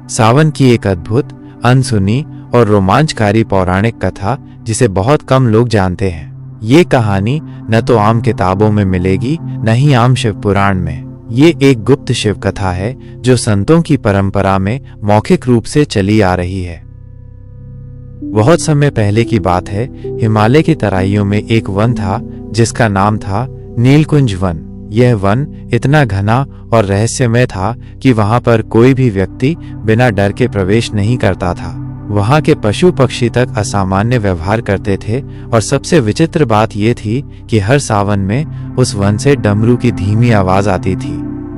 सावन की एक अद्भुत, अनसुनी और रोमांचकारी पौराणिक कथा जिसे बहुत कम लोग जानते हैं। ये कहानी न तो आम किताबों में मिलेगी, न ही आम शिव पुराण में। ये एक गुप्त शिव कथा है जो संतों की परंपरा में मौखिक रूप से चली आ रही है। बहुत समय पहले की बात है। हिमालय की तराइयों में एक वन था जिसका नाम था नीलकुंज वन। यह वन इतना घना और रहस्यमय था कि वहां पर कोई भी व्यक्ति बिना डर के प्रवेश नहीं करता था। वहां के पशु पक्षी तक असामान्य व्यवहार करते थे और सबसे विचित्र बात यह थी कि हर सावन में उस वन से डमरू की धीमी आवाज आती थी।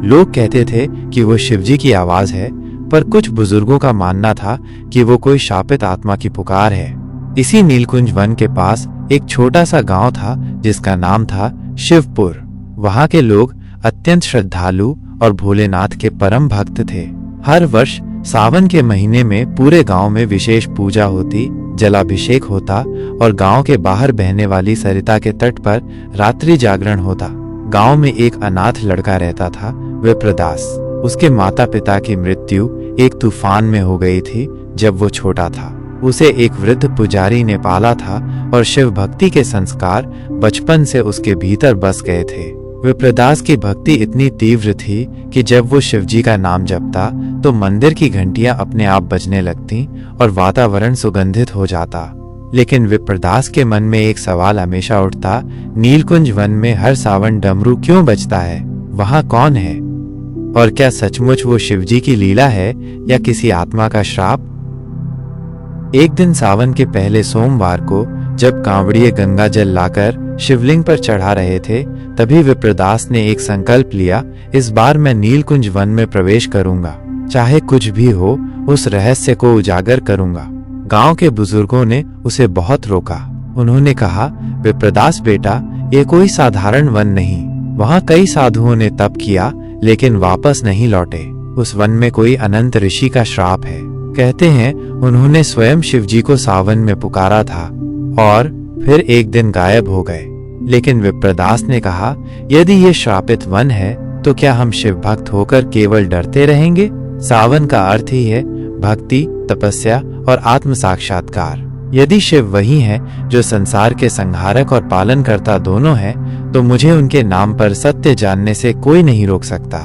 लोग कहते थे कि वो शिवजी की आवाज है, पर कुछ बुजुर्गों का मानना था कि वो कोई शापित आत्मा की पुकार है। इसी नीलकुंज वन के पास एक छोटा सा गांव था जिसका नाम था शिवपुर। वहां के लोग अत्यंत श्रद्धालु और भोलेनाथ के परम भक्त थे। हर वर्ष सावन के महीने में पूरे गांव में विशेष पूजा होती, जलाभिषेक होता और गांव के बाहर बहने वाली सरिता के तट पर रात्रि जागरण होता। गांव में एक अनाथ लड़का रहता था, विप्रदास। उसके माता पिता की मृत्यु एक तूफान में हो गई थी जब वो छोटा था। उसे एक वृद्ध पुजारी ने पाला था और शिव भक्ति के संस्कार बचपन से उसके भीतर बस गए थे। विप्रदास की भक्ति इतनी तीव्र थी कि जब वो शिवजी का नाम जपता तो मंदिर की घंटियां अपने आप बजने लगती और वातावरण सुगंधित हो जाता। लेकिन विप्रदास के मन में एक सवाल हमेशा उठता, नीलकुंज वन में हर सावन डमरू क्यों बजता है? वहां कौन है? और क्या सचमुच वो शिवजी की लीला है या किसी आत्मा का श्राप? एक दिन सावन के पहले सोमवार को जब कांवड़िए गंगा जल लाकर शिवलिंग पर चढ़ा रहे थे, तभी विप्रदास ने एक संकल्प लिया, इस बार मैं नीलकुंज वन में प्रवेश करूंगा, चाहे कुछ भी हो उस रहस्य को उजागर करूंगा। गांव के बुजुर्गों ने उसे बहुत रोका। उन्होंने कहा, विप्रदास बेटा, ये कोई साधारण वन नहीं। वहां कई साधुओं ने तप किया लेकिन वापस नहीं लौटे। उस वन में कोई अनंत ऋषि का श्राप है। कहते हैं उन्होंने स्वयं शिवजी को सावन में पुकारा था और फिर एक दिन गायब हो गए। लेकिन विप्रदास ने कहा, यदि ये श्रापित वन है तो क्या हम शिव भक्त होकर केवल डरते रहेंगे? सावन का अर्थ ही है भक्ति, तपस्या और आत्म साक्षात्कार। यदि शिव वही है जो संसार के संहारक और पालनकर्ता दोनों है, तो मुझे उनके नाम पर सत्य जानने से कोई नहीं रोक सकता।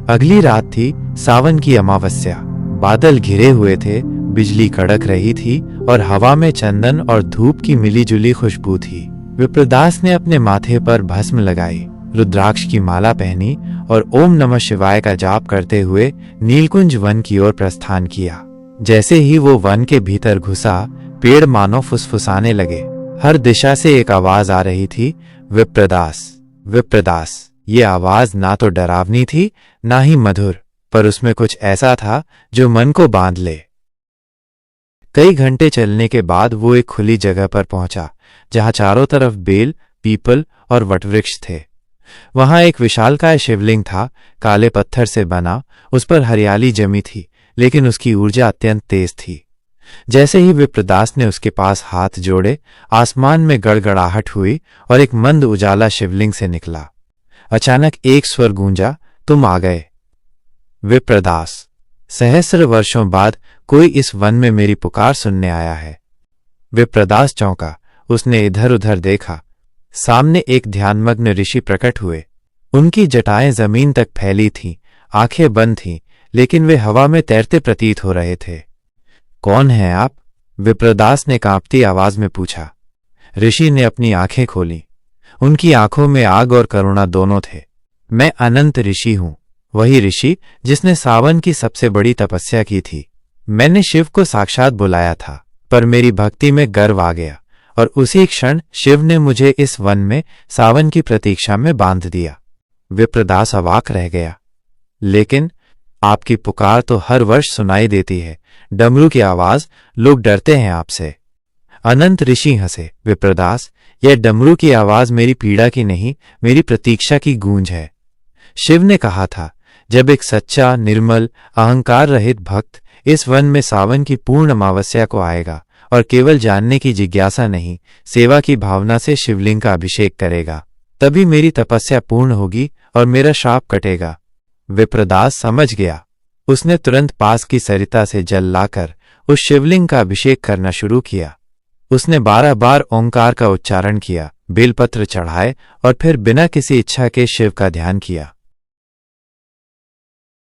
अगली रात थी सावन की अमावस्या। बादल घिरे हुए थे, बिजली कड़क रही थी और हवा में चंदन और धूप की मिलीजुली खुशबू थी। विप्रदास ने अपने माथे पर भस्म लगाई, रुद्राक्ष की माला पहनी और ओम नमः शिवाय का जाप करते हुए नीलकुंज वन की ओर प्रस्थान किया। जैसे ही वो वन के भीतर घुसा, पेड़ मानो फुसफुसाने लगे। हर दिशा से एक आवाज आ रही थी, विप्रदास, विप्रदास। ये आवाज ना तो डरावनी थी ना ही मधुर, पर उसमें कुछ ऐसा था जो मन को बांध ले। कई घंटे चलने के बाद वो एक खुली जगह पर पहुंचा जहां चारों तरफ बेल, पीपल और वटवृक्ष थे। वहां एक विशालकाय शिवलिंग था, काले पत्थर से बना। उस पर हरियाली जमी थी, लेकिन उसकी ऊर्जा अत्यंत तेज थी। जैसे ही विप्रदास ने उसके पास हाथ जोड़े, आसमान में गड़गड़ाहट हुई और एक मंद उजाला शिवलिंग से निकला। अचानक एक स्वर गूंजा, तुम आ गए। विप्रदास, सहस्र वर्षों बाद कोई इस वन में मेरी पुकार सुनने आया है। विप्रदास चौंका। उसने इधर उधर देखा। सामने एक ध्यानमग्न ऋषि प्रकट हुए। उनकी जटाएं जमीन तक फैली थीं, आंखें बंद थीं, लेकिन वे हवा में तैरते प्रतीत हो रहे थे। कौन हैं आप? विप्रदास ने कांपती आवाज में पूछा। ऋषि ने अपनी आंखें खोली। उनकी आंखों में आग और करुणा दोनों थे। मैं अनंत ऋषि हूं, वही ऋषि जिसने सावन की सबसे बड़ी तपस्या की थी। मैंने शिव को साक्षात बुलाया था, पर मेरी भक्ति में गर्व आ गया और उसी क्षण शिव ने मुझे इस वन में सावन की प्रतीक्षा में बांध दिया। विप्रदास अवाक रह गया। लेकिन आपकी पुकार तो हर वर्ष सुनाई देती है, डमरू की आवाज, लोग डरते हैं आपसे। अनंत ऋषि हंसे। विप्रदास, यह डमरू की आवाज मेरी पीड़ा की नहीं, मेरी प्रतीक्षा की गूंज है। शिव ने कहा था, जब एक सच्चा, निर्मल, अहंकार रहित भक्त इस वन में सावन की पूर्ण अमावस्या को आएगा और केवल जानने की जिज्ञासा नहीं, सेवा की भावना से शिवलिंग का अभिषेक करेगा, तभी मेरी तपस्या पूर्ण होगी और मेरा श्राप कटेगा। विप्रदास समझ गया। उसने तुरंत पास की सरिता से जल लाकर उस शिवलिंग का अभिषेक करना शुरू किया। उसने 12 बार ओंकार का उच्चारण किया, बेलपत्र चढ़ाए और फिर बिना किसी इच्छा के शिव का ध्यान किया।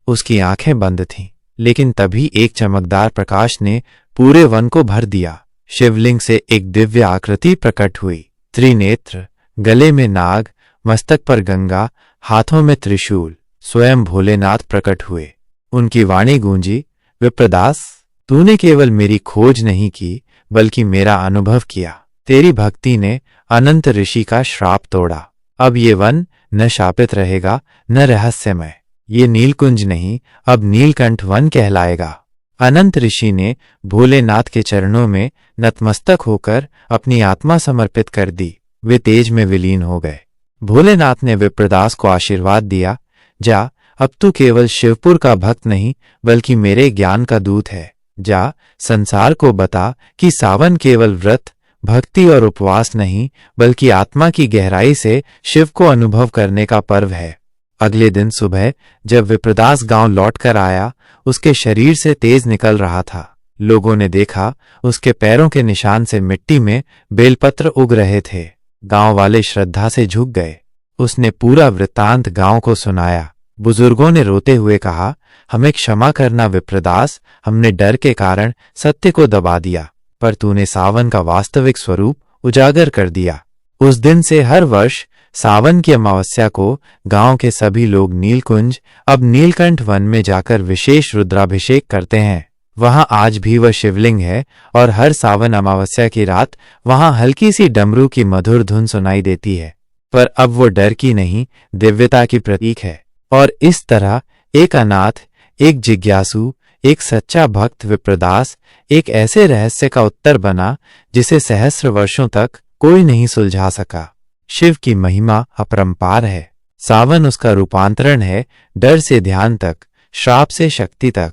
उसकी आंखें बंद थीं, लेकिन तभी एक चमकदार प्रकाश ने पूरे वन को भर दिया। शिवलिंग से एक दिव्य आकृति प्रकट हुई, त्रिनेत्र, गले में नाग, मस्तक पर गंगा, हाथों में त्रिशूल। स्वयं भोलेनाथ प्रकट हुए। उनकी वाणी गूंजी, विप्रदास, तूने केवल मेरी खोज नहीं की बल्कि मेरा अनुभव किया। तेरी भक्ति ने अनंत ऋषि का श्राप तोड़ा। अब ये वन न शापित रहेगा न रहस्यमय। ये नीलकुंज नहीं, अब नीलकंठ वन कहलाएगा। अनंत ऋषि ने भोलेनाथ के चरणों में नतमस्तक होकर अपनी आत्मा समर्पित कर दी। वे तेज में विलीन हो गए। भोलेनाथ ने विप्रदास को आशीर्वाद दिया, जा, अब तू केवल शिवपुर का भक्त नहीं बल्कि मेरे ज्ञान का दूत है। जा, संसार को बता कि सावन केवल व्रत, भक्ति और उपवास नहीं बल्कि आत्मा की गहराई से शिव को अनुभव करने का पर्व है। अगले दिन सुबह जब विप्रदास गांव लौटकर आया, उसके शरीर से तेज निकल रहा था। लोगों ने देखा, उसके पैरों के निशान से मिट्टी में बेलपत्र उग रहे थे। गांव वाले श्रद्धा से झुक गए। उसने पूरा वृत्तांत गांव को सुनाया। बुजुर्गों ने रोते हुए कहा, हमें क्षमा करना विप्रदास, हमने डर के कारण सत्य को दबा दिया, पर तूने सावन का वास्तविक स्वरूप उजागर कर दिया। उस दिन से हर वर्ष सावन की अमावस्या को गांव के सभी लोग नीलकुंज, अब नीलकंठ वन में जाकर विशेष रुद्राभिषेक करते हैं। वहां आज भी वह शिवलिंग है और हर सावन अमावस्या की रात वहां हल्की सी डमरू की मधुर धुन सुनाई देती है। पर अब वो डर की नहीं, दिव्यता की प्रतीक है। और इस तरह एक अनाथ, एक जिज्ञासु, एक सच्चा भक्त विप्रदास एक ऐसे रहस्य का उत्तर बना जिसे सहस्र वर्षों तक कोई नहीं सुलझा सका। शिव की महिमा अपरंपार है। सावन उसका रूपांतरण है, डर से ध्यान तक, श्राप से शक्ति तक।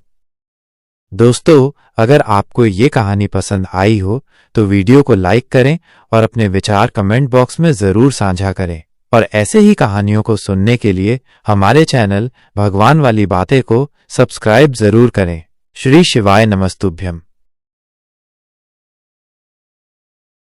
दोस्तों, अगर आपको ये कहानी पसंद आई हो तो वीडियो को लाइक करें और अपने विचार कमेंट बॉक्स में जरूर साझा करें। और ऐसे ही कहानियों को सुनने के लिए हमारे चैनल भगवान वाली बातें को सब्सक्राइब जरूर करें। श्री शिवाय नमस्तुभ्यम।